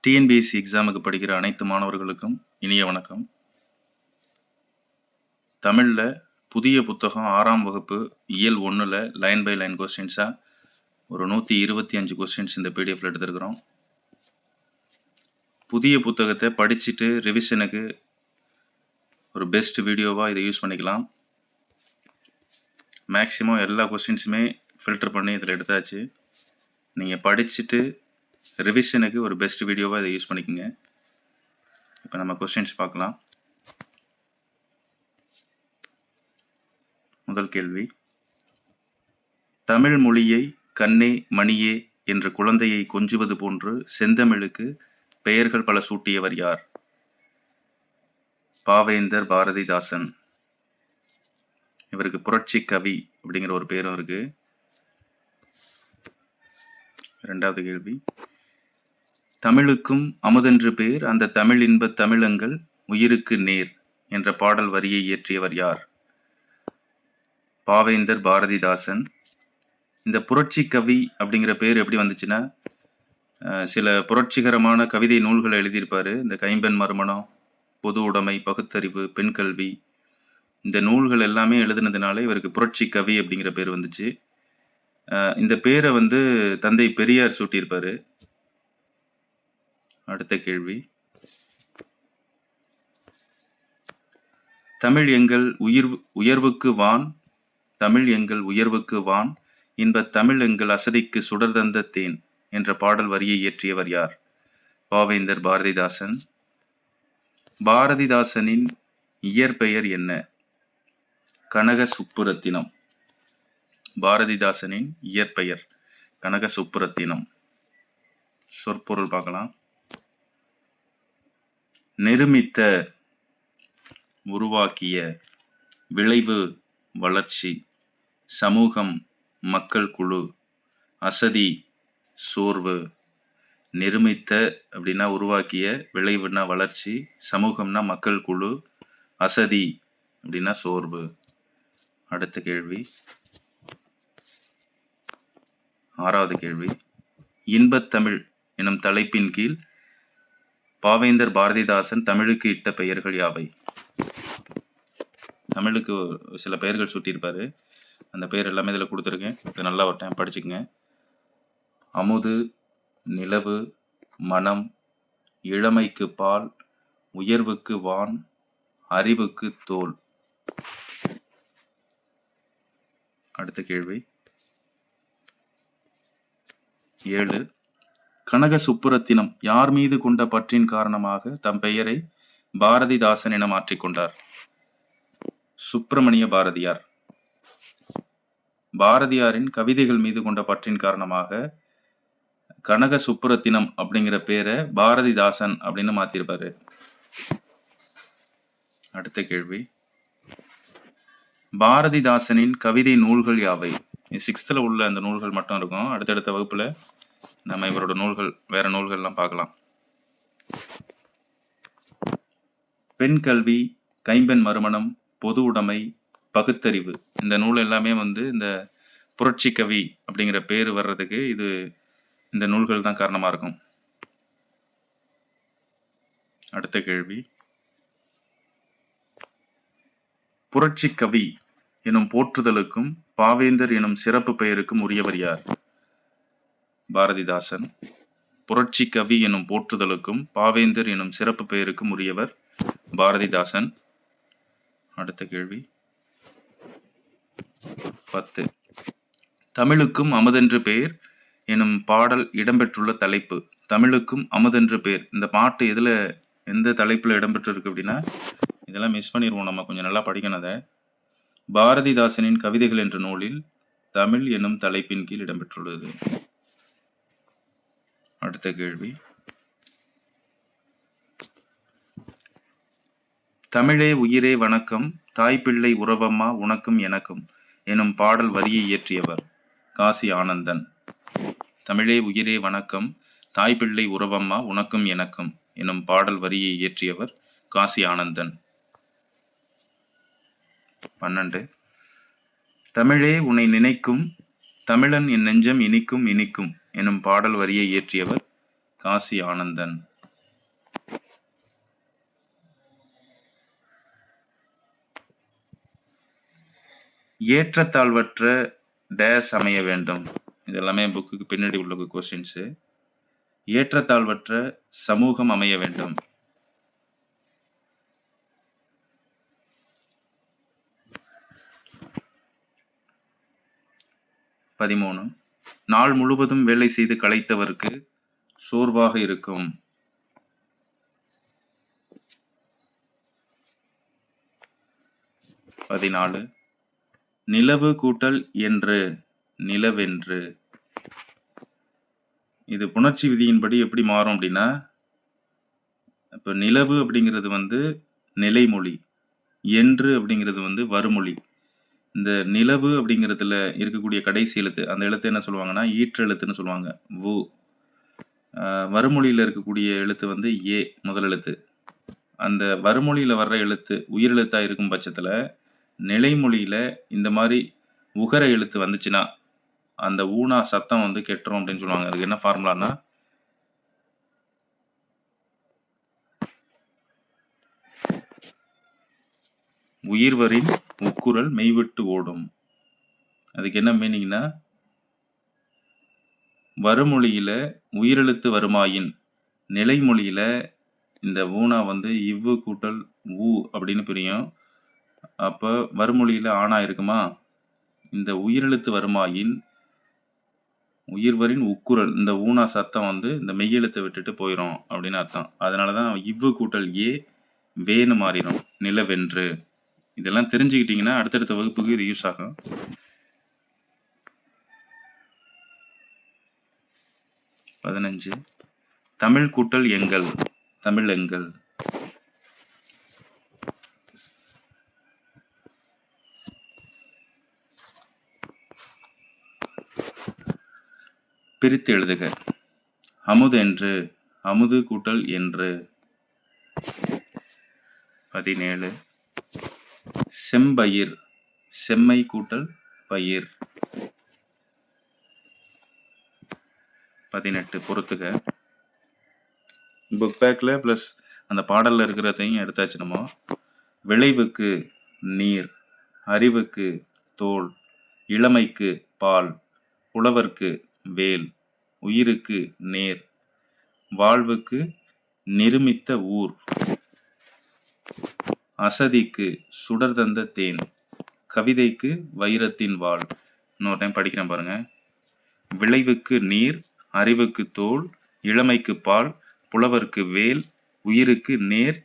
TNPSC எக்ஸாமுக்கு படிக்கிற அனைத்து மாணவர்களுக்கும் இனிய வணக்கம். தமிழில் புதிய புத்தகம் 6ஆம் வகுப்பு இயல் 1ல் லைன் பை லைன் கொஸ்டின்ஸாக ஒரு 125 கொஸ்டின்ஸ் இந்த பிடிஎஃப்ல எடுத்துருக்குறோம். புதிய புத்தகத்தை படிச்சுட்டு ரிவிஷனுக்கு ஒரு பெஸ்ட் வீடியோவாக இதை யூஸ் பண்ணிக்கலாம். மேக்ஸிமம் எல்லா கொஸ்டின்ஸுமே ஃபில்டர் பண்ணி இதில் எடுத்தாச்சு. நீங்கள் படிச்சுட்டு ரிவிஷனுக்கு ஒரு பெஸ்ட் வீடியோவாக இதை யூஸ் பண்ணிக்கோங்க. இப்போ நம்ம கொஸ்டின்ஸ் பார்க்கலாம். முதல் கேள்வி, தமிழ் மொழியை கண்ணே மணியே என்ற குழந்தையை கொஞ்சுவது போன்று செந்தமிழுக்கு பெயர்கள் பல சூட்டியவர் யார்? பாவேந்தர் பாரதிதாசன். இவருக்கு புரட்சி கவி அப்படிங்கிற ஒரு பேரும் இருக்கு. இரண்டாவது கேள்வி, தமிழுக்கும் அமுதென்று பேர் அந்த தமிழ் இன்ப தமிழங்கள் உயிருக்கு நேர் என்ற பாடல் வரியை இயற்றியவர் யார்? பாவேந்தர் பாரதிதாசன். இந்த புரட்சி கவி அப்படிங்கிற பேர் எப்படி வந்துச்சுன்னா, சில புரட்சிகரமான கவிதை நூல்களை எழுதியிருப்பார். இந்த கைம்பெண் மறுமணம், பொது உடைமை, பகுத்தறிவு, பெண் கல்வி, இந்த நூல்கள் எல்லாமே எழுதுனதுனால இவருக்கு புரட்சி கவி அப்படிங்கிற பேர் வந்துச்சு. இந்த பேரை தந்தை பெரியார் சூட்டியிருப்பார். அடுத்த கேள்வி, தமிழ் எங்கள் உயர்வுக்கு வான், தமிழ் எங்கள் உயர்வுக்கு வான், இன்பத் தமிழ் எங்கள் அசதிக்கு சுடர் தந்த தேன் என்ற பாடல் வரியை இயற்றியவர் யார்? பாவேந்தர் பாரதிதாசன். பாரதிதாசனின் இயற்பெயர் என்ன? கனக சுப்புரத்தினம். பாரதிதாசனின் இயற்பெயர் கனக சுப்புரத்தினம். சொற்பொருள் பார்க்கலாம். நிருமித்த, உருவாக்கிய, விளைவு, வளர்ச்சி, சமூகம், மக்கள் குழு, அசதி, சோர்வு. நிருமித்த அப்படின்னா உருவாக்கிய, விளைவுனா வளர்ச்சி, சமூகம்னா மக்கள் குழு, அசதி அப்படின்னா சோர்வு. அடுத்த கேள்வி, 6வது கேள்வி, இன்பத்தமிழ் எனும் தலைப்பின் கீழ் பாவேந்தர் பாரதிதாசன் தமிழுக்கு இட்ட பெயர்கள் யாவை? தமிழுக்கு சில பெயர்கள் சூட்டியிருப்பாரு. அந்த பெயர் எல்லாமே இதில் கொடுத்துருக்கேன். இது நல்லா ஒரு டைம் படிச்சுக்கங்க. அமுது, நிலவு, மனம், இளமைக்கு பால், உயர்வுக்கு வான், அறிவுக்கு தோல். அடுத்த கேள்வி 7, கனக சுப்புரத்தினம் யார் மீது கொண்ட பற்றின் காரணமாக தம் பெயரை பாரதிதாசன் என மாற்றிக்கொண்டார்? சுப்பிரமணிய பாரதியார். பாரதியாரின் கவிதைகள் மீது கொண்ட பற்றின் காரணமாக கனக சுப்புரத்தினம் அப்படிங்கிற பேரை பாரதிதாசன் அப்படின்னு மாத்திருப்பாரு. அடுத்த கேள்வி, பாரதிதாசனின் கவிதை நூல்கள் யாவை? 6th உள்ள அந்த நூல்கள் மட்டும் இருக்கும். அடுத்தடுத்த வகுப்புல நம்ம இவரோட நூல்கள், வேற நூல்கள்லாம் பார்க்கலாம். பெண் கல்வி, கைம்பெண் மறுமணம், பொது உடைமை, பகுத்தறிவு, இந்த நூல் எல்லாமே இந்த புரட்சி கவி அப்படிங்கிற பேர் வர்றதுக்கு இந்த நூல்கள் தான் காரணமா இருக்கும். அடுத்த கேள்வி, புரட்சி கவி எனும் போற்றுதலுக்கும் பாவேந்தர் எனும் சிறப்பு பெயருக்கும் உரியவர் யார்? பாரதிதாசன். புரட்சி கவி எனும் போற்றுதலுக்கும் பாவேந்தர் எனும் சிறப்பு பெயருக்கும் உரியவர் பாரதிதாசன். அடுத்த கேள்வி 10, தமிழுக்கும் அமுதென்று பேர் எனும் பாடல் இடம்பெற்றுள்ள தலைப்பு. தமிழுக்கும் அமுதென்று பேர், இந்த பாட்டு எந்த தலைப்புல இடம்பெற்றிருக்கு அப்படின்னா, இதெல்லாம் மிஸ் பண்ணிடுவோம், நம்ம கொஞ்சம் நல்லா படிக்கணும் அதை. பாரதிதாசனின் கவிதைகள் என்ற நூலில் தமிழ் எனும் தலைப்பின் கீழ் இடம்பெற்றுள்ளது. அடுத்த கேள்வி, தமிழே உயிரே வணக்கம், தாய்ப்பிள்ளை உறவம்மா உனக்கும் எனக்கும் எனும் பாடல் வரியை இயற்றியவர் காசி ஆனந்தன். தமிழே உயிரே வணக்கம், தாய்ப்பிள்ளை உறவம்மா உனக்கும் எனக்கும் எனும் பாடல் வரியை இயற்றியவர் காசி ஆனந்தன். 12, தமிழே உன்னை நினைக்கும், தமிழன் என் நெஞ்சம் இனிக்கும் இனிக்கும் எனும் பாடல் வரியை இயற்றியவர் காசி ஆனந்தன். ஏற்றத்தாழ்வற்ற டேஸ் அமைய வேண்டும். இது எல்லாமே புக்குக்கு பின்னாடி உள்ள கொஸ்டின்ஸு. ஏற்றத்தாழ்வற்ற சமூகம் அமைய வேண்டும். 13. நாள் முழுவதும் வேலை செய்து களைத்தவருக்கு சோர்வாக இருக்கும். 14. நிலவு கூட்டல் என்று நிலவென்று. இது புணர்ச்சி விதியின்படி எப்படி மாறும் அப்படின்னா, இப்போ நிலவு அப்படிங்கிறது வந்து நிலைமொழி, என்று அப்படிங்கிறது வந்து வருமொழி. இந்த நிலவு அப்படிங்கிறதுல இருக்கக்கூடிய கடைசி எழுத்து, அந்த எழுத்து என்ன சொல்லுவாங்கன்னா ஈற்றெழுத்துன்னு சொல்லுவாங்க, வு. வறுமொழியில் இருக்கக்கூடிய எழுத்து வந்து ஏ, முதல் எழுத்து. அந்த வறுமொழியில் வர்ற எழுத்து உயிரெழுத்தாக இருக்கும் பட்சத்தில் நிலைமொழியில் இந்த மாதிரி உகர எழுத்து வந்துச்சுன்னா அந்த ஊனா சத்தம் வந்து கெட்டுரும் அப்படின்னு சொல்லுவாங்க. அதுக்கு என்ன ஃபார்முலான்னா, உயிர்வரின் உக்குரல் மெய்விட்டு ஓடும். அதுக்கு என்ன மீனிங்னா, வறுமொழியில உயிரெழுத்து வருமாயின் நிலைமொழியில இந்த ஊனா வந்து இவ்வு கூட்டல் ஊ அப்படின்னு பிரியும். அப்போ வறுமொழியில ஆணா இருக்குமா, இந்த உயிரெழுத்து வருமாயின் உயிர்வரின் உக்குரல், இந்த ஊனா சத்தம் வந்து இந்த மெய்யெழுத்தை விட்டுட்டு போயிடும் அப்படின்னு அர்த்தம். அதனால தான் இவ்வு கூட்டல் ஏ வேன்னு மாறிடும், நிலவென்று. இதெல்லாம் தெரிஞ்சுக்கிட்டீங்கன்னா அடுத்தடுத்த வகுப்புக்கு இது யூஸ் ஆகும். 15. தமிழ் கூட்டல் எங்கள், தமிழ் எங்கள். பிரித்து எழுதுக. அமுது என்று, அமுது கூட்டல் என்று. 17. செம்பயிர், செம்மை கூட்டல் பயிர். 18. பொறுத்துக. புக் பேக்கில் ப்ளஸ் அந்த பாடலில் இருக்கிறதையும் எடுத்தாச்சு நம்ம. விளைவுக்கு நீர், அறிவுக்கு தோல், இளமைக்கு பால், புலவர்க்கு வேல், உயிருக்கு நேர், வாழ்வுக்கு நிருமித்த ஊர், அசதிக்கு சுடர் தந்த தேன், கவிதைக்கு வைரத்தின் வாள். இன்னொரு டைம் படிக்கிறேன் பாருங்க. விளைவுக்கு நீர், அறிவுக்கு தோல், இளமைக்கு பால், புலவர்க்கு வேல், உயிருக்கு நேர்,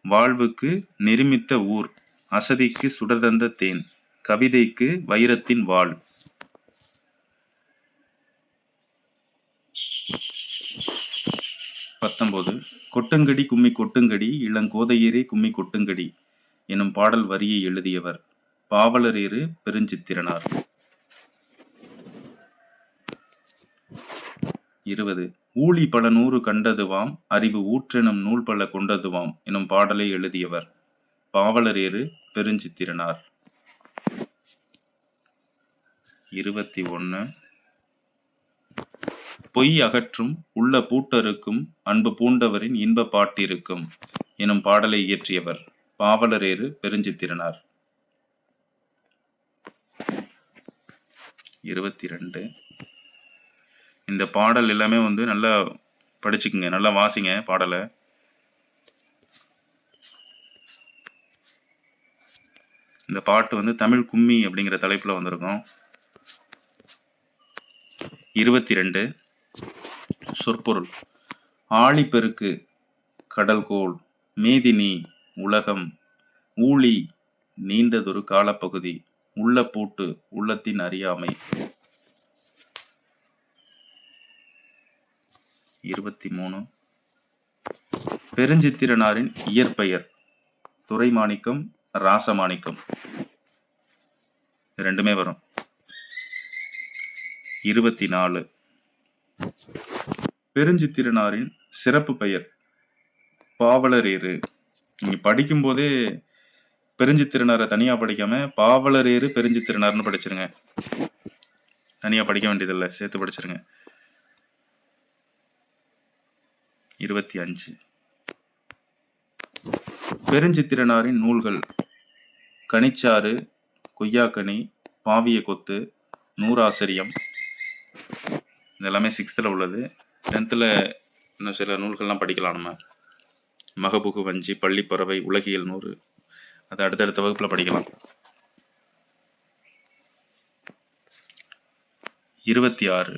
வாழ்வுக்கு நிருமித்த ஊர், அசதிக்கு சுடர் தந்த தேன், கவிதைக்கு வைரத்தின் வாள். 19. கொட்டுங்கடி கும்மி கொட்டுங்கடி இளங்கோதையரே கும்மி கொட்டுங்கடி எனும் பாடல் வரியை எழுதியவர் பாவலரேறு பெருஞ்சித்திரனார். 20. ஊழி பல நூறு கண்டதுவாம் அறிவு ஊற்றெனும் நூல் பல கொண்டதுவாம் எனும் பாடலை எழுதியவர் பாவலரேறு பெருஞ்சித்திரனார். 21. பொய் அகற்றும் உள்ள பூட்டருக்கும் அன்பு பூண்டவரின் இன்ப பாட்டிருக்கும் எனும் பாடலை இயற்றியவர் பாவலரேறு பெருஞ்சித்திரனார். 22. இந்த பாடல் எல்லாமே வந்து நல்லா படிச்சுக்குங்க, நல்லா வாசிங்க பாடலை. இந்த பாட்டு வந்து தமிழ் கும்மி அப்படிங்கிற தலைப்புல வந்திருக்கும். 22. சொற்பொருள். ஆழிப்பெருக்கு கடல்கோள், மேதினி உலகம், ஊழி நீண்டதொரு காலப்பகுதி, உள்ள பூட்டு உள்ளத்தின் அறியாமை. 23. பெருஞ்சித்திரனாரின் இயற்பெயர் துரைமாணிக்கம், ராசமாணிக்கம், ரெண்டுமே வரும். 24. பெருஞ்சித்திரனாரின் சிறப்பு பெயர் பாவலரேறு. நீங்க படிக்கும் போதே பெருஞ்சித்திரனாரை தனியா படிக்காம பாவலரேறு பெருஞ்சித்திரனார்னு படிச்சிருங்க. தனியா படிக்க வேண்டியதில்லை, சேர்த்து படிச்சிருங்க. 25. பெருஞ்சித்திரனாரின் நூல்கள் கனிச்சாறு, கொய்யாக்கனி, பாவிய கொத்து, நூறாசிரியம், இதெல்லாமே 6th உள்ளது. 10th இன்னும் சில நூல்கள்லாம் படிக்கலாம் நம்ம. மகபுகு வஞ்சி, பள்ளிப்பறவை, உலகியல் 100, அது அடுத்தடுத்த வகுப்பில் படிக்கலாம். 26.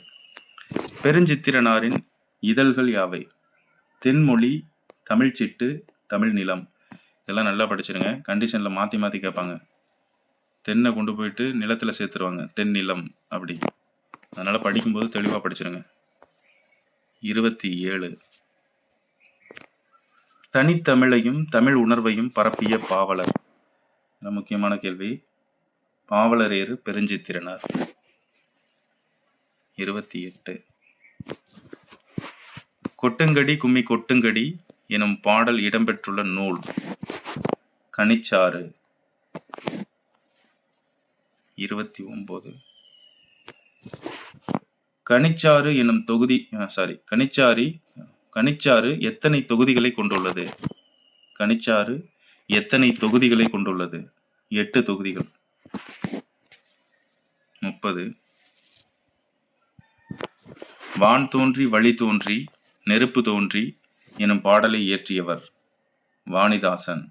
பெருஞ்சித்திரனாரின் இதழ்கள் யாவை? தென்மொழி, தமிழ்ச்சிட்டு, தமிழ் நிலம். இதெல்லாம் நல்லா படிச்சிருங்க. கண்டிஷனில் மாற்றி மாற்றி கேட்பாங்க. தென்னை கொண்டு போயிட்டு நிலத்தில் சேர்த்துருவாங்க, தென் நிலம் அப்படி. அதனால் படிக்கும்போது தெளிவாக படிச்சிருங்க. 27. தனித்தமிழையும் தமிழ் உணர்வையும் பரப்பிய பாவலர். முக்கியமான கேள்வி. பாவலரேறு பெருஞ்சித்திரனார். 28. கொட்டுங்கடி கும்மி கொட்டுங்கடி எனும் பாடல் இடம்பெற்றுள்ள நூல். கனிச்சாறு. 29. கனிச்சாறு எனும் தொகுதி கனிச்சாறு எத்தனை தொகுதிகளை கொண்டுள்ளது? கனிச்சாறு எத்தனை தொகுதிகளை கொண்டுள்ளது? 8 தொகுதிகள். 30. வான் தோன்றி வழி தோன்றி நெருப்பு தோன்றி எனும் பாடலை இயற்றியவர். வாணிதாசன்.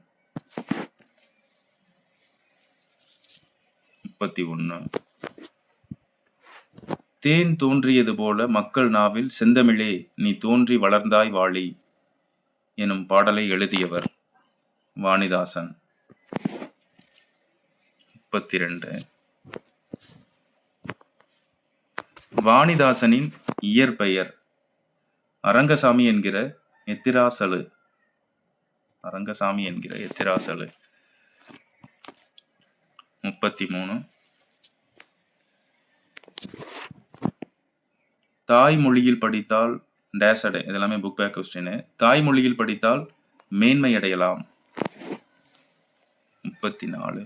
31. தேன் தோன்றியது போல மக்கள் நாவில் செந்தமிழே நீ தோன்றி வளர்ந்தாய் வாழி எனும் பாடலை எழுதியவர். வாணிதாசன். 32. வாணிதாசனின் இயற்பெயர். அரங்கசாமி என்கிற எத்திராசலு. 33. தாய்மொழியில் படித்தால் டேஷ் அடை. இதெல்லாமே புக் பேக் கொஸ்டின். தாய்மொழியில் படித்தால் மேன்மை அடையலாம். 34.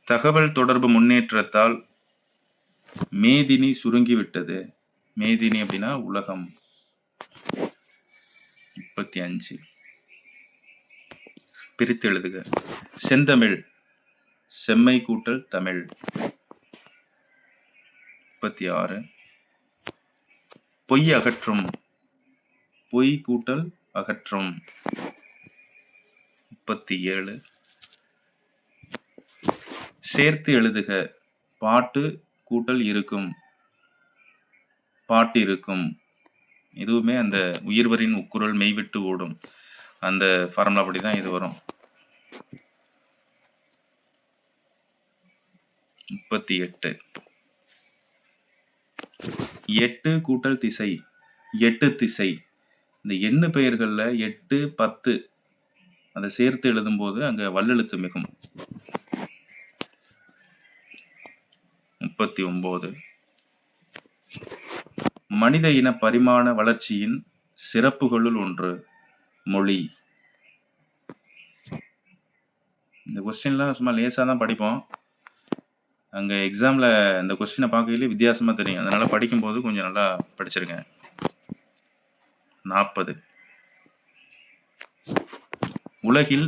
தகவல் தொடர்பு முன்னேற்றத்தால் மேதினி சுருங்கிவிட்டது. மேதினி அப்படின்னா உலகம். 35. பிரித்து எழுதுக. செந்தமிழ் செம்மை கூட்டல் தமிழ். 36. பொய் அகற்றும். பொய் கூட்டல் அகற்றும். 37. சேர்த்து எழுதுக. பாட்டு கூட்டல் இருக்கும். பாட்டிருக்கும். இதுவுமே அந்த உயிர்வரின் உக்குரல் மெய்விட்டு ஓடும் அந்த ஃபார்முலா படி தான் இது வரும். 38. எட்டு கூட்டல் திசை. 8 திசை. இந்த எண்ணு பெயர்கள்ல 8, 10 அதை சேர்த்து எழுதும்போது அங்க வல்லெழுத்து மிகும். 39. மனித இன பரிமாண வளர்ச்சியின் சிறப்புகளுள் ஒன்று மொழி. இந்த கொஸ்டின்லாம் சும்மா லேசாக தான் படிப்போம். அங்கே எக்ஸாமில் இந்த கொஸ்டினை பார்க்கையிலே வித்தியாசமாக தெரியும். அதனால் படிக்கும்போது கொஞ்சம் நல்லா படிச்சிருங்க. 40. உலகில்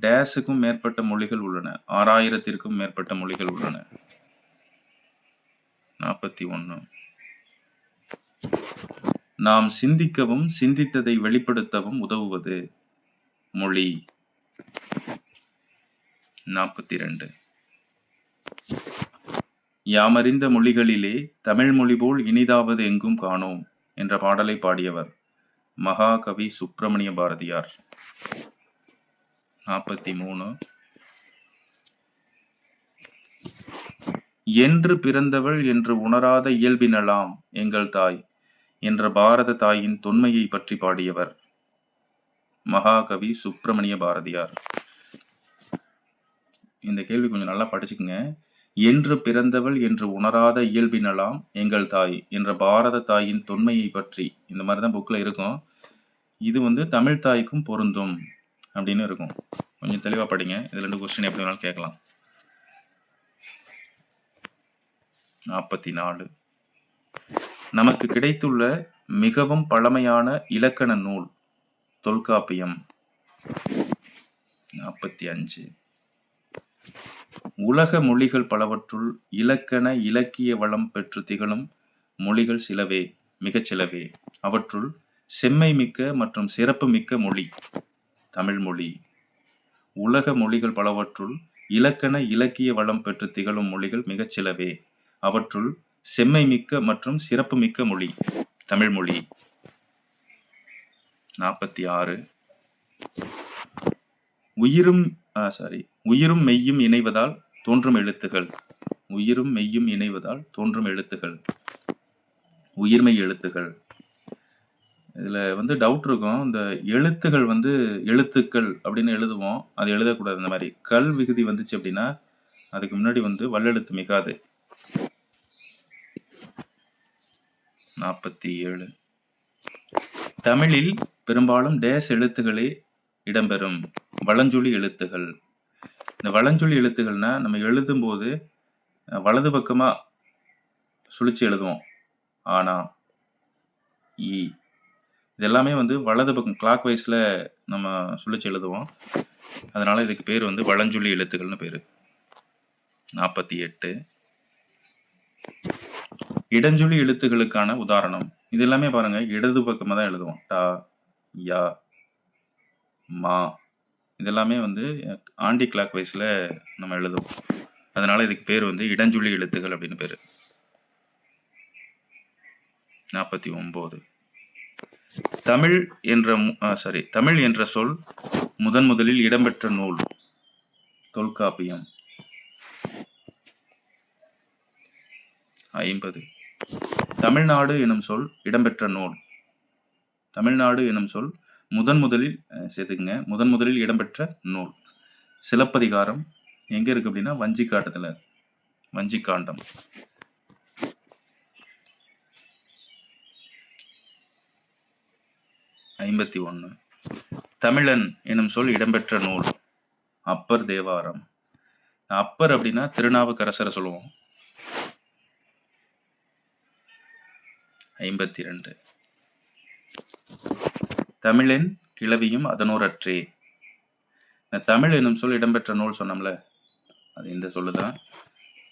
டேஸுக்கும் மேற்பட்ட மொழிகள் உள்ளன. 6000த்திற்கும் மேற்பட்ட மொழிகள் உள்ளன. 41. நாம் சிந்திக்கவும் சிந்தித்ததை வெளிப்படுத்தவும் உதவுவது மொழி. 42. யாமறிந்த மொழிகளிலே தமிழ் மொழி போல் இனிதாவது எங்கும் காணோம் என்ற பாடலை பாடியவர் மகாகவி சுப்பிரமணிய பாரதியார். 43. என்று பிறந்தவள் என்று உணராத இயல்பினலாம் எங்கள் தாய் என்ற பாரத தாயின் தொன்மையை பற்றி பாடியவர் மகாகவி சுப்பிரமணிய பாரதியார். இந்த கேள்வி கொஞ்சம் நல்லா படிச்சுக்குங்க. என்று பிறந்தவள் என்று உணராத இயல்பினலாம் எங்கள் தாய் என்ற பாரத தாயின் தொன்மையை பற்றி, இந்த மாதிரி தான் புக்கில் இருக்கும். இது தமிழ் தாய்க்கும் பொருந்தும் அப்படின்னு இருக்கும். கொஞ்சம் தெளிவாக படிங்க. இது 2 கொஸ்டின் எப்படி வேணாலும் கேட்கலாம். 44. நமக்கு கிடைத்துள்ள மிகவும் பழமையான இலக்கண நூல் தொல்காப்பியம். 45. உலக மொழிகள் பலவற்றுள் இலக்கண இலக்கிய வளம் பெற்று திகழும் மொழிகள் சிலவே, மிகச் சிலவே. அவற்றுள் செம்மை மிக்க மற்றும் சிறப்பு மிக்க மொழி தமிழ் மொழி. உலக மொழிகள் பலவற்றுள் இலக்கண இலக்கிய வளம் பெற்று திகழும் மொழிகள் மிகச் சிலவே. அவற்றுள் செம்மை மிக்க மற்றும் சிறப்பு மிக்க மொழி தமிழ் மொழி. 46. உயிரும் மெய்யும் இணைவதால் தோன்றும் எழுத்துகள். உயிரும் மெய்யும் இணைவதால் தோன்றும் எழுத்துகள். உயிர்மெய் எழுத்துகள். இதுல டவுட் இருக்கும். இந்த எழுத்துகள் எழுத்துக்கள் அப்படின்னு எழுதுவோம். அது எழுதக்கூடாது. இந்த மாதிரி கல் விகுதி வந்துச்சு அப்படின்னா அதுக்கு முன்னாடி வல்லெழுத்து மிகாது. 47. தமிழில் பெரும்பாலும் டேஸ் எழுத்துகளே இடம்பெறும். வலஞ்சொலி எழுத்துகள். இந்த வலஞ்சொலி எழுத்துகள்னா நம்ம எழுதும்போது வலது பக்கமா சுழிச்சு எழுதுவோம். ஆனா, ஈ இதெல்லாமே வலது பக்கம் கிளாக் வைஸ்ல நம்ம சுழிச்சு எழுதுவோம். அதனால இதுக்கு பேர் வலஞ்சொலி எழுத்துக்கள்னு பேரு. 48. இடஞ்சொலி எழுத்துகளுக்கான உதாரணம். இது எல்லாமே பாருங்க இடது பக்கமா தான் எழுதுவோம். டா, யா, மா இதெல்லாமே ஆன்டி கிளாக் வைஸ்ல நம்ம எழுதுவோம். அதனால இதுக்கு பேர் இடஞ்சொலி எழுத்துகள் அப்படின்னு பேரு. 49. தமிழ் என்ற சொல் முதலில் இடம்பெற்ற நூல் தொல்காப்பியம். 50. தமிழ்நாடு எனும் சொல் இடம்பெற்ற நூல். தமிழ்நாடு எனும் சொல் முதலில் இடம்பெற்ற நூல் சிலப்பதிகாரம். எங்க இருக்கு அப்படின்னா வஞ்சிக்காண்டத்துல. வஞ்சிக்காண்டம். 51. தமிழன் எனும் சொல் இடம்பெற்ற நூல் அப்பர் தேவாரம். அப்பர் அப்படின்னா திருநாவுக்கரசரை சொல்லுவோம். 52. தமிழன் கிளவியும் அதனோரற்றே. தமிழ் எனும் சொல் இடம்பெற்ற நூல் சொன்னோம்ல, அது இந்த சொல்லுதான்.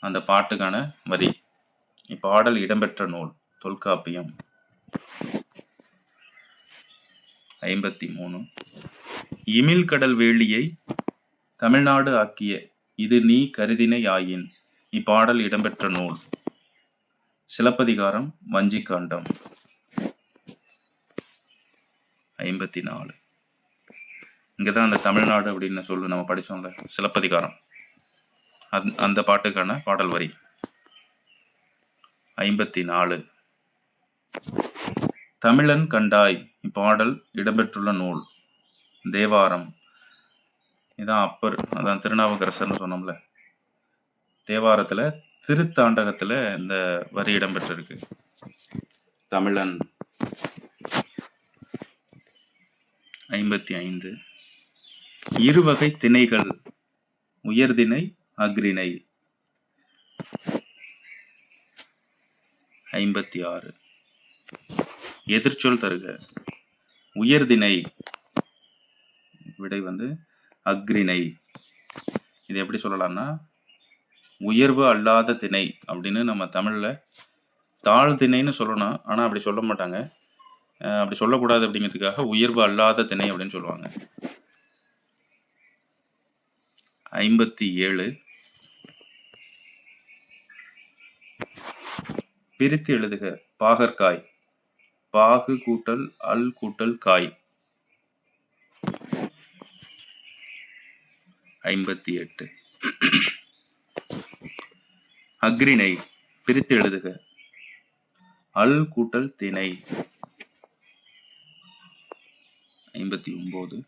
அந்த பாட்டுக்கான வரி. இப்பாடல் இடம்பெற்ற நூல் தொல்காப்பியம். 53. இமிழ் கடல் வேலியை தமிழ்நாடு ஆக்கிய இது நீ கருதினை ஆயின். இப்பாடல் இடம்பெற்ற நூல் சிலப்பதிகாரம் வஞ்சிக்காண்டம். 54. இங்கதான் அந்த தமிழ்நாடு அப்படின்னு சொல்லு நம்ம படிச்சோம்ல சிலப்பதிகாரம், அந்த பாட்டுக்கான பாடல் வரி. 54. தமிழன் கண்டாய். இப்பாடல் இடம்பெற்றுள்ள நூல் தேவாரம். இதான் அப்பர், அதான் திருநாவுக்கரசர்னு சொன்னோம்ல. தேவாரத்துல திருத்தாண்டகத்துல இந்த வரி இடம்பெற்றிருக்கு. தமிழன். 55. இருவகை திணைகள் உயர்திணை அஃறிணை. 56. எதிர்ச்சொல் தருக. உயர்திணை விடை அஃறிணை. இது எப்படி சொல்லலாம்னா உயர்வு அல்லாத திணை அப்படின்னு நம்ம தமிழ்ல தாழ்திணைன்னு சொல்லணும். ஆனா அப்படி சொல்ல மாட்டாங்க. அப்படி சொல்லக்கூடாது அப்படிங்கிறதுக்காக உயர்வு அல்லாத திணை அப்படின்னு சொல்லுவாங்க. 57. பிரித்து எழுதுக. பாகற்காய். பாகு கூட்டல் அல் கூட்டல் காய். 58. அஃறிணை. பிரித்து எழுதுக. அல் கூட்டல் திணை. 59.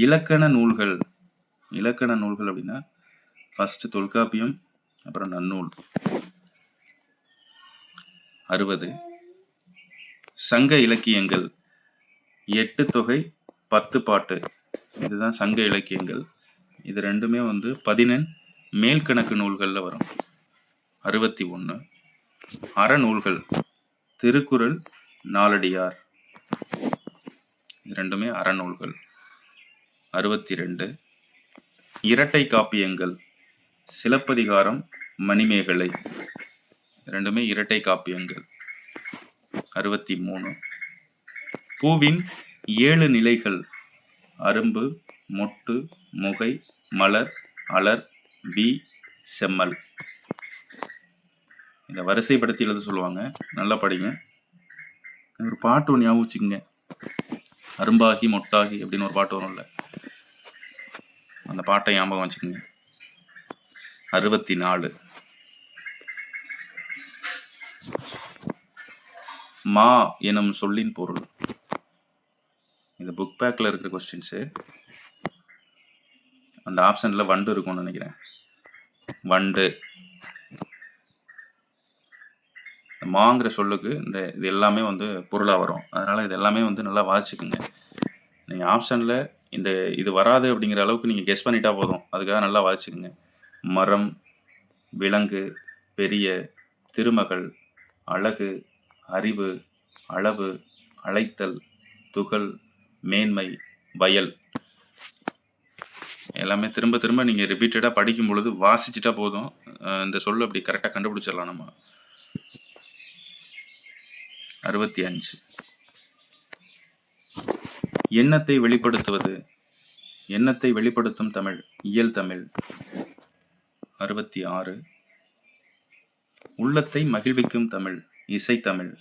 இலக்கண நூல்கள். இலக்கண நூல்கள் அப்படின்னா ஃபர்ஸ்ட் தொல்காப்பியம், அப்புறம் நன்னூல். 60. சங்க இலக்கியங்கள். 8 தொகை 10 பாட்டு. இதுதான் சங்க இலக்கியங்கள். இது ரெண்டுமே 11 மேல்கணக்கு நூல்கள்ல வரும். 61. அறநூல்கள். திருக்குறள், நாலடியார். இது ரெண்டுமே அறநூல்கள். 62. இரட்டை காப்பியங்கள் சிலப்பதிகாரம், மணிமேகலை, ரெண்டுமே இரட்டை காப்பியங்கள். 63. பூவின் 7 நிலைகள்: அரும்பு, மொட்டு, முகை, மலர், அலர், வி, செம்மல். இதை வரிசைப்படுத்தி எழுத சொல்லுவாங்க, நல்லா படிங்க. ஒரு பாட்டு ஒன்று ஞாபகம் வச்சுக்கோங்க, அரும்பாகி மொட்டாகி அப்படின்னு ஒரு பாட்டு வரும்ல, அந்த பாட்டை ஞாபகம் வச்சுக்கோங்க. 64. மா எனும் சொல்லின் பொருள். இது புக் பேக்கில் இருக்கிற கொஸ்டின்ஸு. அந்த ஆப்ஷனில் வண்டு இருக்கும்னு நினைக்கிறேன். வண்டு. மாங்கிற சொல்லுக்கு இது எல்லாமே வந்து பொருளாக வரும். அதனால் இது எல்லாமே வந்து நல்லா வாசிச்சுக்குங்க. நீங்கள் ஆப்ஷனில் இது வராது அப்படிங்கிற அளவுக்கு நீங்கள் கெஸ் பண்ணிட்டா போதும். அதுக்காக நல்லா வாசிச்சுக்குங்க. மரம், விலங்கு, பெரிய, திருமகள், அழகு, அறிவு, அளவு, அழைத்தல், துகள், மேன்மை, வயல். எல்லாமே திரும்ப திரும்ப நீங்கள் ரிப்பீட்டடாக படிக்கும் பொழுது வாசிச்சுட்டா போதும். இந்த சொல்லு அப்படி கரெக்டாக கண்டுபிடிச்சிடலாம் நம்ம. 65. எண்ணத்தை வெளிப்படுத்துவது. எண்ணத்தை வெளிப்படுத்தும் தமிழ் இயல் தமிழ். 66. உள்ளத்தை மகிழ்விக்கும் தமிழ் இசைத்தமிழ்.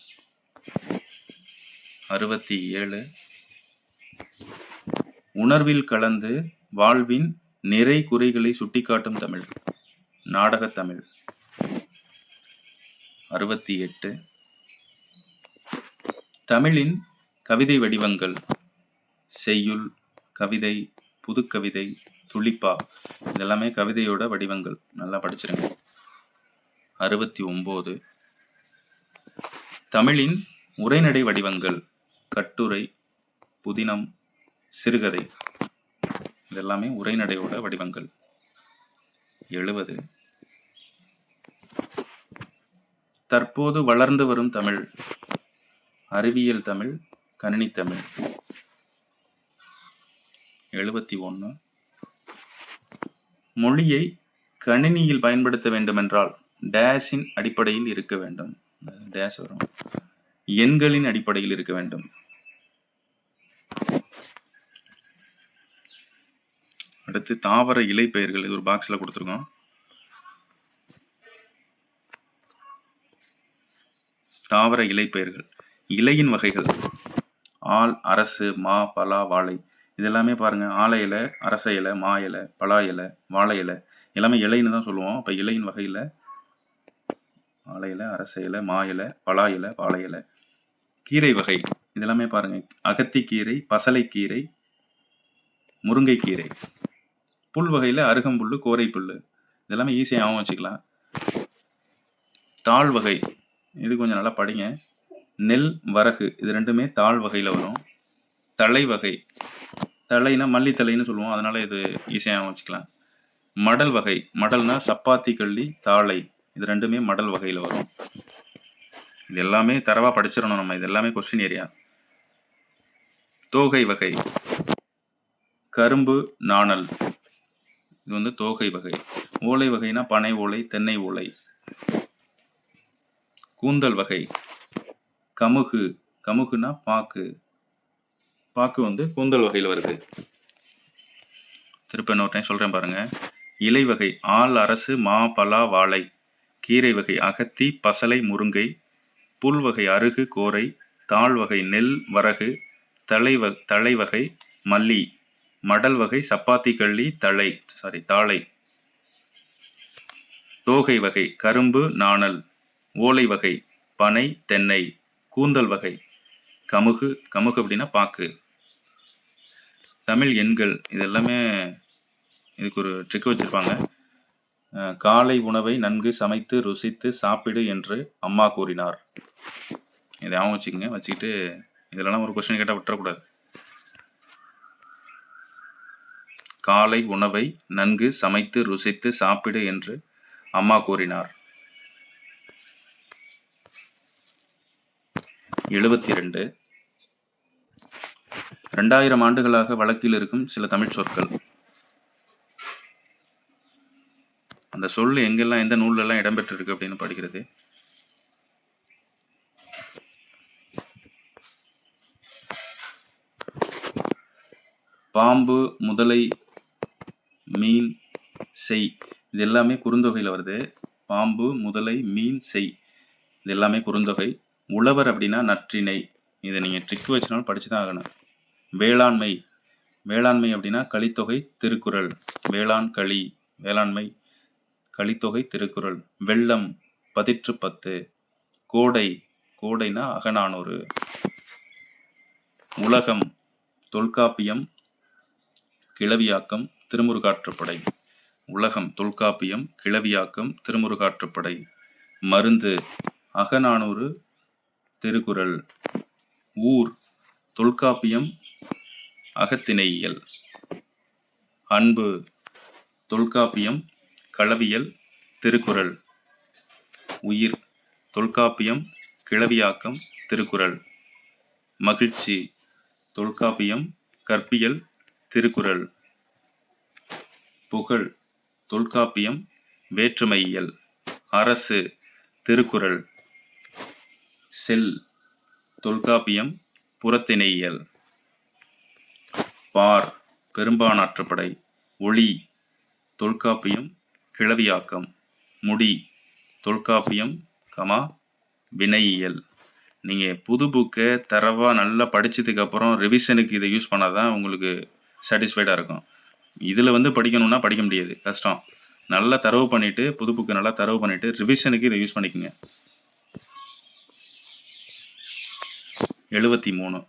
67. உணர்வில் கலந்து வாழ்வின் நிறை குறைகளை சுட்டிக்காட்டும் தமிழ் நாடகத்தமிழ். 68. தமிழின் கவிதை வடிவங்கள்: செய்யுள், கவிதை, புதுக்கவிதை, துளிப்பா. இதெல்லாமே கவிதையோட வடிவங்கள், நல்லா படிச்சிருங்க. 69. தமிழின் உரைநடை வடிவங்கள்: கட்டுரை, புதினம், சிறுகதை. இதெல்லாமே உரைநடையோட வடிவங்கள். 70. தற்போது வளர்ந்து வரும் தமிழ்: அறிவியல் தமிழ், கணினி தமிழ். 71. மொழியை கணினியில் பயன்படுத்த வேண்டுமென்றால் டேஷின் அடிப்படையில் இருக்க வேண்டும். டேஷ் வரும். எண்களின் அடிப்படையில் இருக்க வேண்டும். அடுத்து தாவர இலை பெயர்கள். இது ஒரு பாக்ஸ்ல கொடுத்துருக்கோம். தாவர இலை பெயர்கள். இலையின் வகைகள்: ஆல், அரசு, மா, பலா, வாழை. இதெல்லாமே பாருங்க, ஆலை இலை, அரச இலை, மா இலை, பலா இலை, வாழை இலை, எல்லாமே இலைன்னு தான் சொல்லுவோம். அப்ப இலையின் வகையில் ஆலை இலை, அரச இலை, மா இலை, பலா இலை, வாழை இலை. கீரை வகை. இதெல்லாமே பாருங்க, அகத்திக்கீரை, பசலைக்கீரை, முருங்கைக்கீரை. புல் வகையில் அருகம்புல், கோரைப்புல். இதெல்லாமே ஈஸியாகவும் வச்சுக்கலாம். தாழ் வகை. இது கொஞ்சம் நல்லா படிங்க. நெல், வரகு. இது ரெண்டுமே தாழ் வகையில் வரும். தலை வகை. தலைனா மல்லித்தலைன்னு சொல்லுவோம், அதனால இது ஈஸியாகவும் வச்சுக்கலாம். மடல் வகை. மடல்னா சப்பாத்தி, கள்ளி, தாழை. இது ரெண்டுமே மடல் வகையில் வரும். இது எல்லாமே தரவா படிச்சிடணும் நம்ம. இது எல்லாமே கொஸ்டின் ஏரியா. தோகை வகை. கரும்பு, நாணல். இது வந்து தோகை வகை. ஓலை வகைனா பனை ஓலை, தென்னை ஓலை. கூந்தல் வகை. கமுகு. கமுகுனா பாக்கு. பாக்கு வந்து கூந்தல் வகையில் வருது. திருப்ப இன்னொரு டைம் சொல்றேன் பாருங்க. இலை வகை: ஆல், அரசு, மா, பலா, வாழை. கீரை வகை: அகத்தி, பசலை, முருங்கை. புல் வகை: அருகு, கோரை. தாழ் வகை: நெல், வரகு. தலை வகை: மல்லி. மடல் வகை: சப்பாத்தி, கள்ளி, தாழை. தோகை வகை: கரும்பு, நாணல். ஓலை வகை: பனை, தென்னை. கூந்தல் வகை: கமுகு. கமுகு அப்படின்னா பாக்கு. தமிழ் எண்கள். இது எல்லாமே இதுக்கு ஒரு ட்ரிக் வச்சிருப்பாங்க. காலை உணவை நன்கு சமைத்து ருசித்து சாப்பிடு என்று அம்மா கூறினார். இதை அவங்க வச்சுக்கோங்க. வச்சுக்கிட்டு இதெல்லாம் ஒரு கொஸ்டின் கேட்டால் விட்டுறக்கூடாது. காலை உணவை நன்கு சமைத்து ருசித்து சாப்பிடு என்று அம்மா கூறினார். 72. 2000 ஆண்டுகளாக வழக்கில் இருக்கும் சில தமிழ் சொற்கள். அந்த சொல் எங்கெல்லாம் எந்த நூல்லெல்லாம் இடம்பெற்றிருக்கு அப்படின்னு படிக்கிறது. பாம்பு, முதலை, மீன், செய் இது எல்லாமே குறுந்தொகையில் வருது. பாம்பு, முதலை, மீன், செய் இது எல்லாமே குறுந்தொகை. உழவர் அப்படின்னா நற்றிணை. இதை நீங்கள் ட்ரிக் வச்சுனாலும் படிச்சு தான் ஆகணும். வேளாண்மை, வேளாண்மை அப்படின்னா கலித்தொகை திருக்குறள். வேளாண் களி, வேளாண்மை கலித்தொகை திருக்குறள். வெள்ளம், பதிற்று 10. கோடை, கோடைனா அகநானூறு. உலகம், தொல்காப்பியம், கிளவியாக்கம், திருமுருகாற்றுப்படை. உலகம், தொல்காப்பியம், கிளவியாக்கம், திருமுருகாற்றுப்படை. மருந்து, அகநானூறு, திருக்குறள். ஊர், தொல்காப்பியம், அகத்திணையியல். அன்பு, தொல்காப்பியம், களவியல், திருக்குறள். உயிர், தொல்காப்பியம், கிளவியாக்கம், திருக்குறள். மகிழ்ச்சி, தொல்காப்பியம், கற்பியல், திருக்குறள். புகழ், தொல்காப்பியம், வேற்றுமையியல். அரசு, திருக்குறள். செல், தொல்காப்பியம், புறத்திணையியல். பார், பெரும்பானாற்றுப்படை. ஒளி, தொல்காப்பியம், கிளவியாக்கம். முடி, தொல்காப்பியம், வினையியல். நீங்கள் புது புக்கை தரவாக நல்லா படித்ததுக்கப்புறம் ரிவிஷனுக்கு இதை யூஸ் பண்ணால் தான் உங்களுக்கு சாட்டிஸ்ஃபைடாக இருக்கும். இதில் படிக்கணும்னா படிக்க முடியாது, கஷ்டம். நல்லா தரவு பண்ணிவிட்டு, புது புக்கை நல்லா தரவு பண்ணிவிட்டு ரிவிஷனுக்கு இதை யூஸ் பண்ணிக்கோங்க. 73.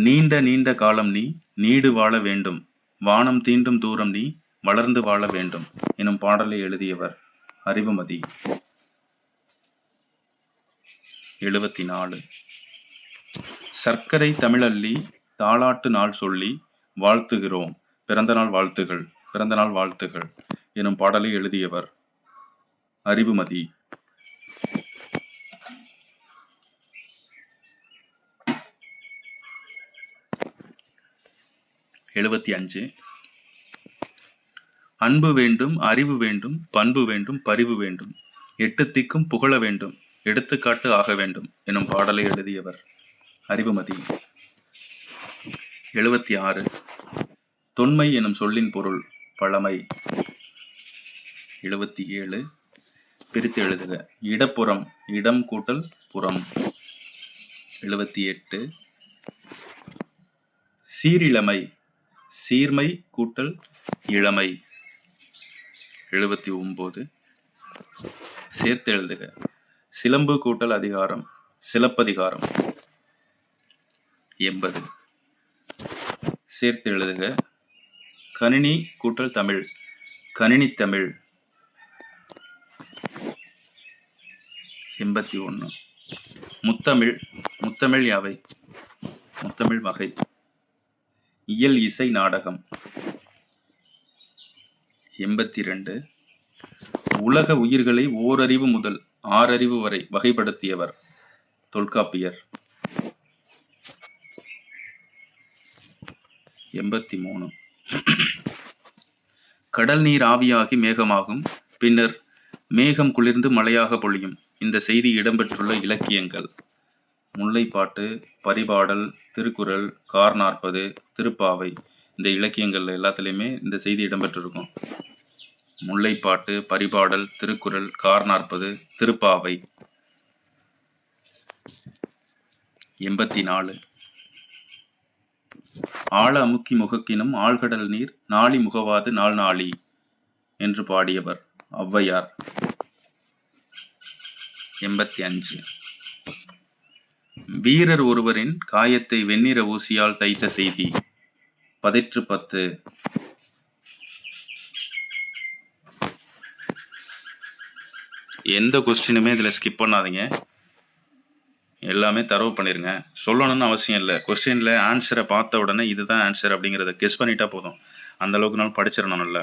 நீண்ட நீண்ட காலம் நீ நீடு வாழ வேண்டும், வானம் தீண்டும் தூரம் நீ வளர்ந்து வாழ வேண்டும் எனும் பாடலை எழுதியவர் அறிவுமதி. 74. சர்க்கரை தமிழல்லி தாலாட்டு நாள் சொல்லி வாழ்த்துகிறோம், பிறந்தநாள் வாழ்த்துகள், பிறந்தநாள் வாழ்த்துகள் எனும் பாடலை எழுதியவர் அறிவுமதி. 75. அன்பு வேண்டும், அறிவு வேண்டும், பண்பு வேண்டும், பரிவு வேண்டும், 8 திக்கும் புகழ வேண்டும், எடுத்துக்காட்டு ஆக வேண்டும் எனும் பாடலை எழுதியவர் அறிவுமதி. 76. தொன்மை எனும் சொல்லின் பொருள் பழமை. 77. பிரித்து எழுதுக. இடப்புறம், இடம் கூட்டல் புறம். 78. சீரிழமை, சீர்மை கூட்டல் இளமை. 79. சேர்த்து எழுதுக. சிலம்பு கூட்டல் அதிகாரம், சிலப்பதிகாரம். 80. சேர்த்து எழுதுக. கணினி கூட்டல் தமிழ், கணினி தமிழ். 81. முத்தமிழ், முத்தமிழ் யாவை? முத்தமிழ் வகை. இயல் இசை நாடகம். 82. உலக உயிர்களை ஓரறிவு முதல் 6 அறிவு வரை வகைப்படுத்தியவர் தொல்காப்பியர். 83. கடல் நீர் ஆவியாகி மேகமாகும், பின்னர் மேகம் குளிர்ந்து மழையாக பொழியும். இந்த செய்தி இடம்பெற்றுள்ள இலக்கியங்கள் முல்லைப்பாட்டு, பரிபாடல், திருக்குறள், கார் 40, திருப்பாவை. இந்த இலக்கியங்கள் எல்லாத்துலேயுமே இந்த செய்தி இடம்பெற்றிருக்கும். முல்லைப்பாட்டு, பரிபாடல், திருக்குறள், கார் 40, திருப்பாவை. 84. ஆழ அமுக்கி முகக்கினும் ஆழ்கடல் நீர் நாளி முகவாது நாள் நாளி என்று பாடியவர் ஔவையார். 85. வீரர் ஒருவரின் காயத்தை வெண்ணிற ஊசியால் தைத்த செய்தி பதிற்று 10. எந்த கொஸ்டினுமே இதில் ஸ்கிப் பண்ணாதீங்க, எல்லாமே தரவு பண்ணிருங்க. சொல்லணும்னு அவசியம் இல்லை. கொஸ்டினில் ஆன்சரை பார்த்த உடனே இதுதான் ஆன்சர் அப்படிங்கிறத கெஸ் பண்ணிட்டா போதும். அந்த அளவுக்கு நாள் படிச்சிடணும் நல்லா.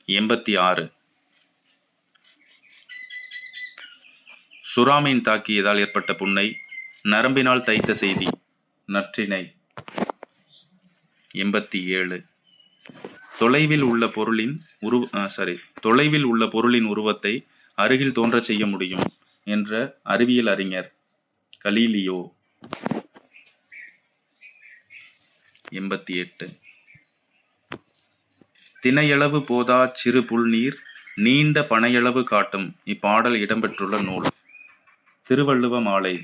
86. சுறாமீன் தாக்கியதால் ஏற்பட்ட புண்ணை நரம்பினால் தைத்த செய்தி நற்றிணை. 87. தொலைவில் உள்ள பொருளின் உருவத்தை அருகில் தோன்றச் செய்ய முடியும் என்ற அறிவியல் அறிஞர் கலீலியோ. 88. தினையளவு போதாச் சிறு புல்நீர் நீண்ட பனையளவு காட்டும் இப்பாடல் இடம்பெற்றுள்ள நூல். திருவள்ளுவ மாலை.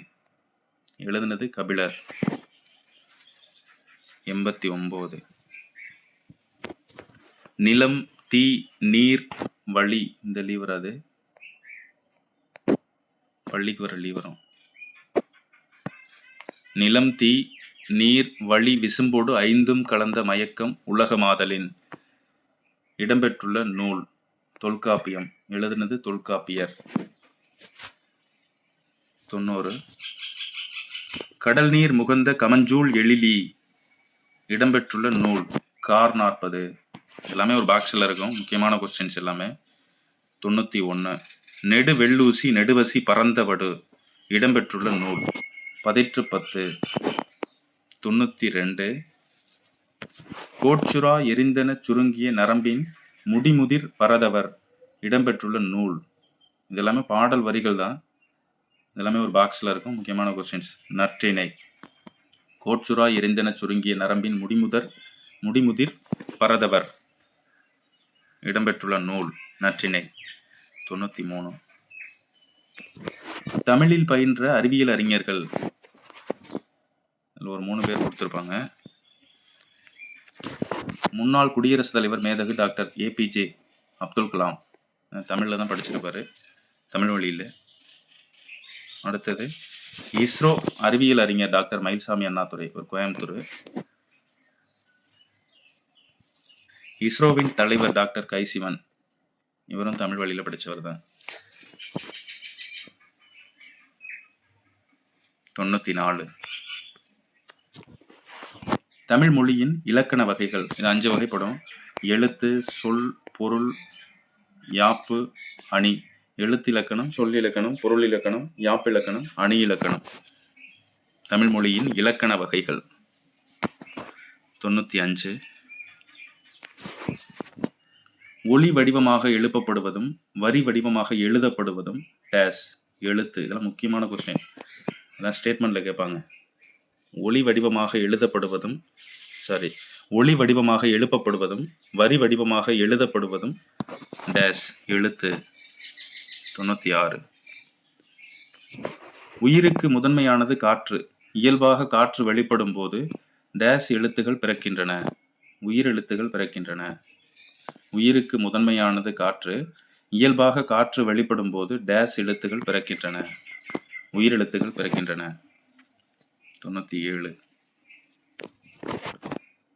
எழுதினது கபிலர். 89. நிலம், தீ, நீர், வழி. இந்த லீ வராது, பள்ளிக்கு வர லீ வரும். நிலம், தீ, நீர், வழி விசும்போடு ஐந்தும் கலந்த மயக்கம் உலகமாதலின். இடம்பெற்றுள்ள நூல். தொல்காப்பியம். எழுதினது தொல்காப்பியர். 90. கடல் நீர் முகந்த கமஞ்சூள் எழிலி. இடம்பெற்றுள்ள நூல். கார் 40. எல்லாமே ஒரு பாக்ஸில் இருக்கும், முக்கியமான கொஸ்டின்ஸ் எல்லாமே. 91. நெடு வெள்ளூசி நெடுவசி பறந்தவடு. இடம்பெற்றுள்ள நூல். பதிற்று 10. 92. கோட்சுறா எரிந்தன சுருங்கிய நரம்பின் முடிமுதிர் பரதவர். இடம்பெற்றுள்ள நூல். இதெல்லாமே பாடல் வரிகள் தான், இதெல்லாமே ஒரு பாக்ஸில் இருக்கும், முக்கியமான கொஸ்டின்ஸ். நற்றிணை. கோட்சுறா எரிந்தன சுருங்கிய நரம்பின் முடிமுதிர் பரதவர். இடம்பெற்றுள்ள நூல். நற்றிணை. 93. தமிழில் பயின்ற அறிவியல் அறிஞர்கள். ஒரு 3 பேர் கொடுத்திருப்பாங்க. முன்னாள் குடியரசுத் தலைவர் மேதகு டாக்டர் APJ அப்துல் கலாம். தமிழில் தான் படிச்சிருப்பாரு, தமிழ் வழியில். அடுத்தது இஸ்ரோ அறிவியல் அறிஞர் டாக்டர் மயில்சாமி அண்ணாதுரை, ஒரு கோயம்புத்தூர். இஸ்ரோவின் தலைவர் டாக்டர் கைசிவன், இவரும் தமிழ் வழியில் படித்தவர் தான். 94. தமிழ் மொழியின் இலக்கண வகைகள். இது 5 வகைப்படும். எழுத்து, சொல், பொருள், யாப்பு, அணி. எழுத்து இலக்கணம், சொல் இலக்கணம், பொருள் இலக்கணம், யாப்பு இலக்கணம், அணி இலக்கணம். தமிழ் மொழியின் இலக்கண வகைகள். 95. ஒளி வடிவமாக எழுப்பப்படுவதும் வரி வடிவமாக எழுதப்படுவதும் டேஸ். எழுத்து. இதெல்லாம் முக்கியமான கொஸ்டின், அதான் ஸ்டேட்மெண்ட்ல கேட்பாங்க. ஒளி வடிவமாக எழுப்பப்படுவதும் வரி வடிவமாக எழுதப்படுவதும் டேஸ். எழுத்து. 96. உயிருக்கு முதன்மையானது காற்று. இயல்பாக காற்று வெளிப்படும் போது டேஸ் எழுத்துகள் பிறக்கின்றன. உயிரெழுத்துகள் பிறக்கின்றன. உயிருக்கு முதன்மையானது காற்று. இயல்பாக காற்று வெளிப்படும் போது டேஸ் எழுத்துகள் பிறக்கின்றன. உயிரெழுத்துகள் பிறக்கின்றன. 97.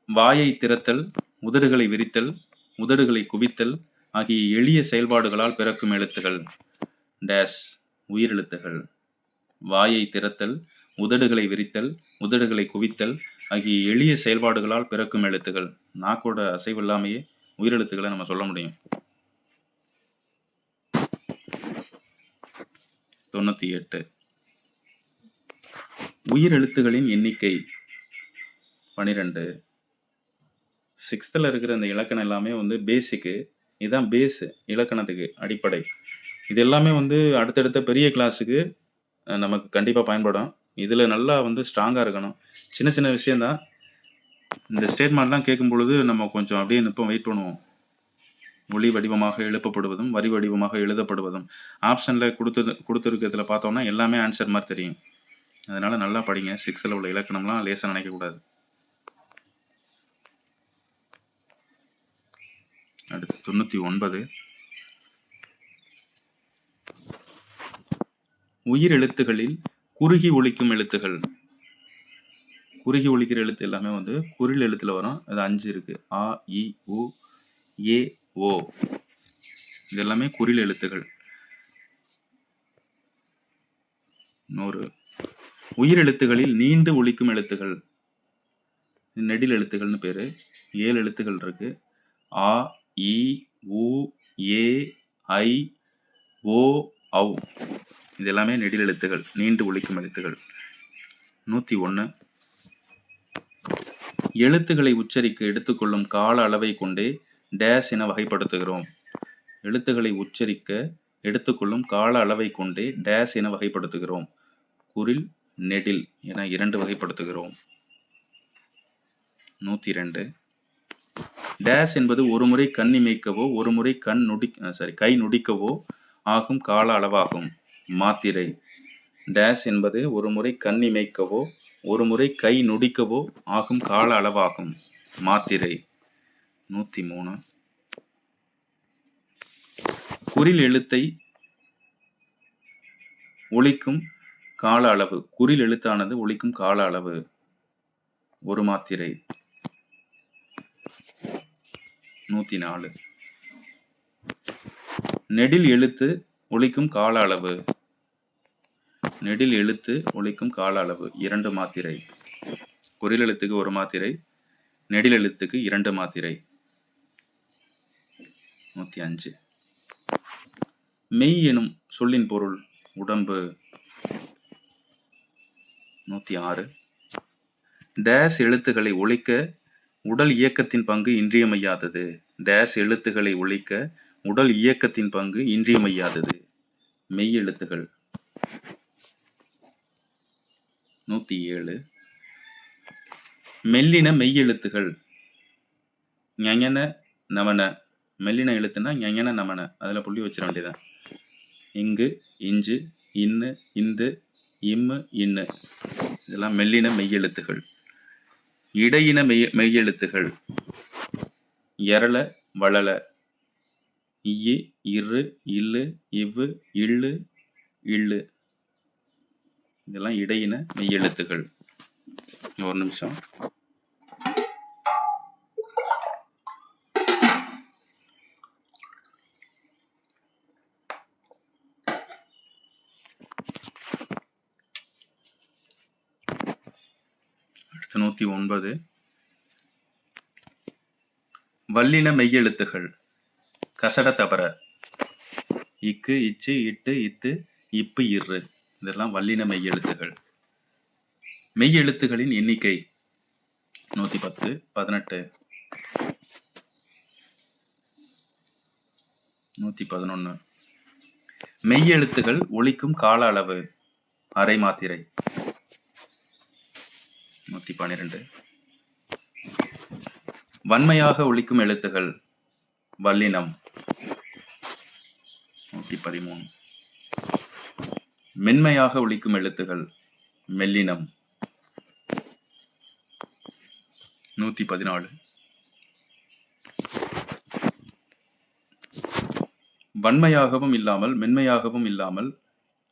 வாயை திறத்தல், உதடுகளை விரித்தல், உதடுகளை குவித்தல் ஆகிய எளிய செயல்பாடுகளால் பிறக்கும் எழுத்துகள் டேஸ். உயிரெழுத்துகள். வாயை திறத்தல், உதடுகளை விரித்தல், உதடுகளை குவித்தல் ஆகிய எளிய செயல்பாடுகளால் பிறக்கும் எழுத்துகள். நாக்கோட அசைவு இல்லாமையே உயிரெழுத்துக்களை நம்ம சொல்ல முடியும். 98. உயிரெழுத்துகளின் எண்ணிக்கை 12. 6th இருக்கிற இந்த இலக்கணம் எல்லாமே பேசிக்கு. இதுதான் பேஸ், இலக்கணத்துக்கு அடிப்படை. இது எல்லாமே அடுத்தடுத்த பெரிய கிளாஸுக்கு நமக்கு கண்டிப்பாக பயன்படும். இதில் நல்லா ஸ்ட்ராங்காக இருக்கணும். சின்ன சின்ன விஷயந்தான். இந்த ஸ்டேட்மெண்ட்லாம் கேட்கும் பொழுது நம்ம கொஞ்சம் அப்படியே நிற்போம், வெயிட் பண்ணுவோம். ஒளி வடிவமாக எழுப்பப்படுவதும் வரி வடிவமாக எழுதப்படுவதும் ஆப்ஷனில் கொடுத்துருக்கிறதுல பார்த்தோம்னா எல்லாமே ஆன்சர் மாதிரி தெரியும். அதனால் நல்லா படிங்க. 6th உள்ள இலக்கணம்லாம் லேசாக நினைக்கக்கூடாது. அடுத்து 99. உயிர் எழுத்துகளில் குறுகி ஒலிக்கும் எழுத்துகள். குறுகி ஒலிக்கிற எழுத்து எல்லாமே குறில் எழுத்துல வரும். அது 5 இருக்கு. ஆ, இ, உ, ஏ, ஓ. இது எல்லாமே குறில் எழுத்துகள். 100. உயிர் எழுத்துகளில் நீண்டு ஒலிக்கும் எழுத்துகள். நெடில் எழுத்துகள்னு பேரு. 7 எழுத்துகள் இருக்கு. ஆ, இ, உ, ஏ, ஐ, ஓ, ஔ. இது எல்லாமே நெடில் எழுத்துகள், நீண்டு ஒலிக்கும் எழுத்துகள். 101. எழுத்துக்களை உச்சரிக்க எடுத்துக்கொள்ளும் கால அளவை கொண்டே டேஸ் என வகைப்படுத்துகிறோம். எழுத்துக்களை உச்சரிக்க எடுத்துக்கொள்ளும் கால அளவை கொண்டே டேஸ் என வகைப்படுத்துகிறோம். குறில், நெடில் என 2 வகைப்படுத்துகிறோம். 102. டேஸ் என்பது ஒருமுறை கண் இமைக்கவோ ஒருமுறை கை நொடிக்கவோ ஆகும் கால அளவாகும். மாத்திரை. டேஸ் என்பது ஒருமுறை கண் இமைக்கவோ ஒருமுறை கை நொடிக்கவோ ஆகும் கால அளவாகும். மாத்திரை. 103. குறில் எழுத்தை ஒலிக்கும் கால அளவு. குறில் எழுத்தானது ஒலிக்கும் கால அளவு. ஒரு மாத்திரை. 104. நெடில் எழுத்து ஒலிக்கும் கால அளவு. நெடில் எழுத்து ஒலிக்கும் கால அளவு 2 மாத்திரை. குறில் எழுத்துக்கு 1 மாத்திரை, நெடில் எழுத்துக்கு 2 மாத்திரை. 105. மெய் எனும் சொல்லின் பொருள் உடம்பு. 106. டேஸ் எழுத்துக்களை ஒலிக்க உடல் இயக்கத்தின் பங்கு இன்றியமையாதது. டேஸ் எழுத்துக்களை ஒலிக்க உடல் இயக்கத்தின் பங்கு இன்றியமையாதது. மெய் எழுத்துகள். 107. மெல்லின மெய் எழுத்துகள். ஞஞன நமன. மெல்லின எழுத்துனா ஞஞன நமன. அதில் புள்ளி வச்சிட வேண்டியதான். இங்கு, இஞ்சு, இன்னு, இந்து, இம்மு, இன்னு இதெல்லாம் மெல்லின மெய்யெழுத்துகள். இடையின மெய்யெழுத்துகள். எரள, வளல, இய்யு, இரு, இல்லு, இவ்வு, இல்லு, இல்லு இதெல்லாம் இடையின மெய்யெழுத்துகள். ஒரு நிமிஷம். அடுத்து 109. வல்லின மெய்யெழுத்துகள். கசட தபர. இக்கு, இச்சு, இட்டு, இத்து, இப்பு, இரு இதெல்லாம் வல்லின மெய்யெழுத்துகள். மெய்யெழுத்துகளின் எண்ணிக்கை 110, 18, 111. மெய்யெழுத்துகள் ஒலிக்கும் கால அளவு அரை மாத்திரை. 112. வன்மையாக ஒலிக்கும் எழுத்துகள் வல்லினம். 113. மென்மையாக ஒலிக்கும் எழுத்துகள் மெல்லினம். 114. வன்மையாகவும் இல்லாமல் மென்மையாகவும் இல்லாமல்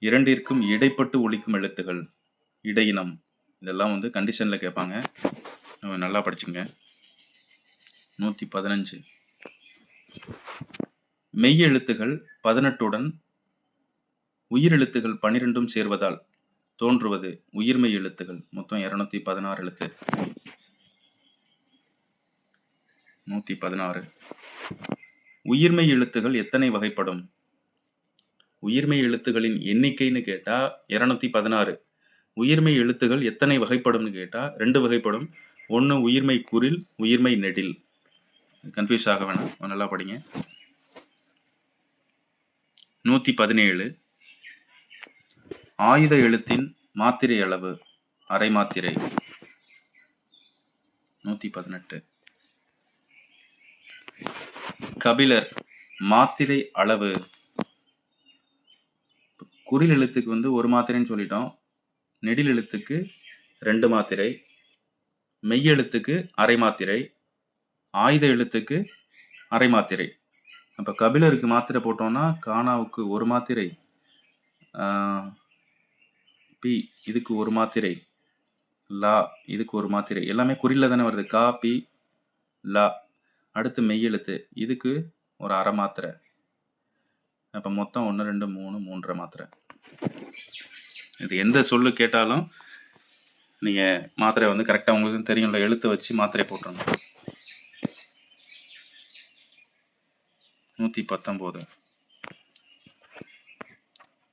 இரண்டிற்கும் இடைப்பட்டு ஒலிக்கும் எழுத்துகள் இடையினம். இதெல்லாம் கண்டிஷன்ல கேட்பாங்க, நல்லா படிச்சுங்க. 115. மெய் எழுத்துகள் 18உடன் உயிரெழுத்துகள் 12ம் சேர்வதால் தோன்றுவது உயிர்மெய் எழுத்துகள். மொத்தம் 216 எழுத்து. 116. உயிர்மெய் எழுத்துகள் எத்தனை வகைப்படும்? உயிர்மெய் எழுத்துகளின் எண்ணிக்கைன்னு கேட்டா 216. உயிர்மெய் எழுத்துகள் எத்தனை வகைப்படும்னு கேட்டா 2 வகைப்படும். ஒன்று உயிர்மெய் குறில், உயிர்மெய் நெடில். கன்ஃபியூஸ் ஆக வேணாம், நல்லா படிங்க. 117. ஆயுத எழுத்தின் மாத்திரை அளவு அரை மாத்திரை. 118. கபிலர் மாத்திரை அளவு. குறில் எழுத்துக்கு 1 மாத்திரைன்னு சொல்லிட்டோம். நெடில் எழுத்துக்கு 2 மாத்திரை, மெய் எழுத்துக்கு அரை மாத்திரை, ஆயுத எழுத்துக்கு அரை மாத்திரை. அப்ப கபிலருக்கு மாத்திரை போட்டோம்னா கானாவுக்கு 1 மாத்திரை, பி இதுக்கு 1 மாத்திரை, லா இதுக்கு 1 மாத்திரை. எல்லாமே குறில்ல தானே வருது. கா, பி, லா. அடுத்து மெய் எழுத்து இதுக்கு ஒரு அரை மாத்திரை. அப்ப மொத்தம் 1, 2, 3, 3 மாத்திரை. இது எந்த சொல்லு கேட்டாலும் நீங்க மாத்திரை கரெக்டா உங்களுக்கு தெரியும்ல, எழுத்து வச்சு மாத்திரை போட்டுருங்க. 119.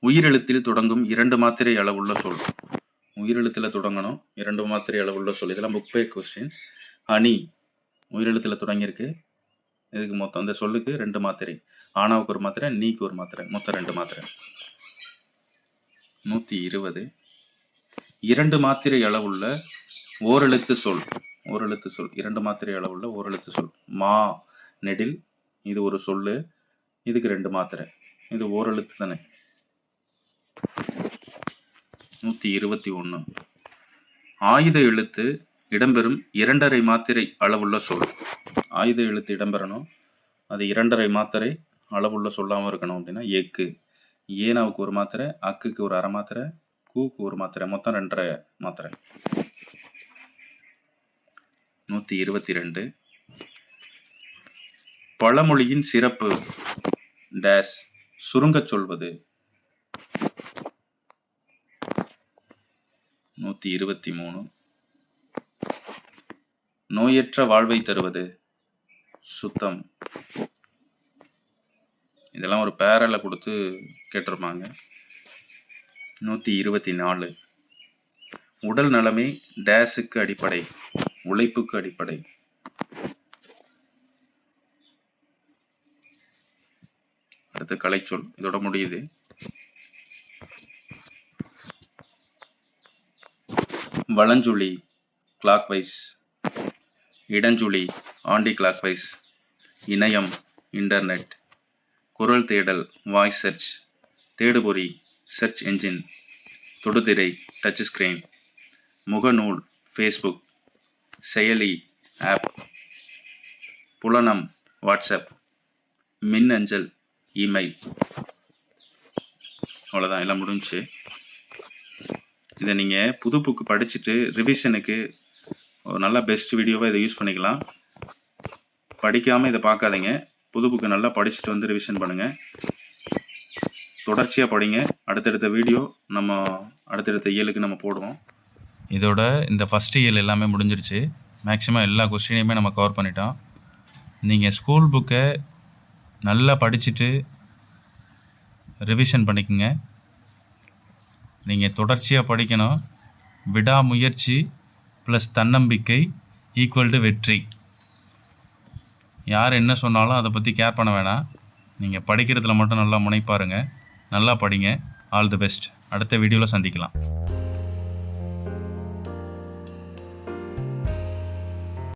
உயிரெழுத்தில் தொடங்கும் 2 மாத்திரை அளவுள்ள சொல் உயிரெழுத்தில் தொடங்கணும், 2 மாத்திரை அளவுள்ள சொல். இதெல்லாம் புக் பேக் கொஸ்டின். அணி உயிரெழுத்தில் தொடங்கியிருக்கு. இதுக்கு மொத்தம் இந்த சொல்லுக்கு 2 மாத்திரை. ஆனாவுக்கு ஒரு மாத்திரை, நீக்கு ஒரு மாத்திரை, மொத்தம் 2 மாத்திரை. 120. 2 மாத்திரை அளவுள்ள ஓரெழுத்து சொல். ஓரெழுத்து சொல் 2 மாத்திரை அளவுள்ள ஓரெழுத்து சொல். மா நெடில், இது ஒரு சொல்லு, இதுக்கு 2 மாத்திரை. இது ஓரெழுத்து தானே. 121. ஆயுத எழுத்து இடம்பெறும் 2½ மாத்திரை அளவுள்ள சொல். ஆயுத எழுத்து இடம்பெறணும், அது 2½ மாத்திரை அளவுள்ள சொல்லாமல் இருக்கணும். அப்படின்னா எக்கு. ஏனாவுக்கு ஒரு மாத்திரை, அக்குக்கு ஒரு அரை மாத்திரை, கூக்கு ஒரு மாத்திரை, மொத்தம் 2½ மாத்திரை. 122. பழமொழியின் சிறப்பு டேஸ் சுருங்கச் சொல்வது. 123. நோயற்ற வாழ்வை தருவது சுத்தம். இதெல்லாம் ஒரு பேரல கொடுத்து கேட்டிருப்பாங்க. 124. உடல் நலமே டேஸுக்கு அடிப்படை, உழைப்புக்கு அடிப்படை. அடுத்து கலைச்சொல், இதோட முடியுது. வலஞ்சுழி கிளாக் வைஸ், இடஞ்சுழி ஆண்டி கிளாக் வைஸ், இணையம் இன்டர்நெட், குரல் தேடல் வாய்ஸ் சர்ச், தேடுபொறி சர்ச் என்ஜின், தொடுதிரை டச் ஸ்கிரீன், முகநூல் ஃபேஸ்புக், செயலி ஆப், புலனம் வாட்ஸ்அப், மின்னஞ்சல் இமெயில். அவ்வளோதான், எல்லாம் முடிஞ்சுச்சு. இதை நீங்கள் புது புக்கு படிச்சுட்டு ரிவிஷனுக்கு ஒரு நல்ல பெஸ்ட் வீடியோவாக இதை யூஸ் பண்ணிக்கலாம். படிக்காமல் இதை பார்க்காதீங்க, புது புக்கு நல்லா படிச்சுட்டு வந்து ரிவிஷன் பண்ணுங்கள். தொடர்ச்சியாக படிங்க. அடுத்தடுத்த வீடியோ நம்ம அடுத்தடுத்த இயலுக்கு நம்ம போடுவோம். இதோட இந்த ஃபஸ்ட் இயல் எல்லாமே முடிஞ்சிருச்சு. மேக்ஸிமம் எல்லா கொஸ்டினையுமே நம்ம கவர் பண்ணிட்டோம். நீங்கள் ஸ்கூல் புக்கை நல்லா படிச்சுட்டு ரிவிஷன் பண்ணிக்கோங்க. நீங்கள் தொடர்ச்சியாக படிக்கணும். விடாமுயற்சி ப்ளஸ் தன்னம்பிக்கை ஈக்குவல் டு வெற்றி. யார் என்ன சொன்னாலும் அதை பற்றி கேர் பண்ண வேணாம். நீங்கள் படிக்கிறதுல மட்டும் நல்லா முனைப்பாருங்க. நல்லா படிங்க. All the best. அடுத்த வீடியோவில் சந்திக்கலாம்.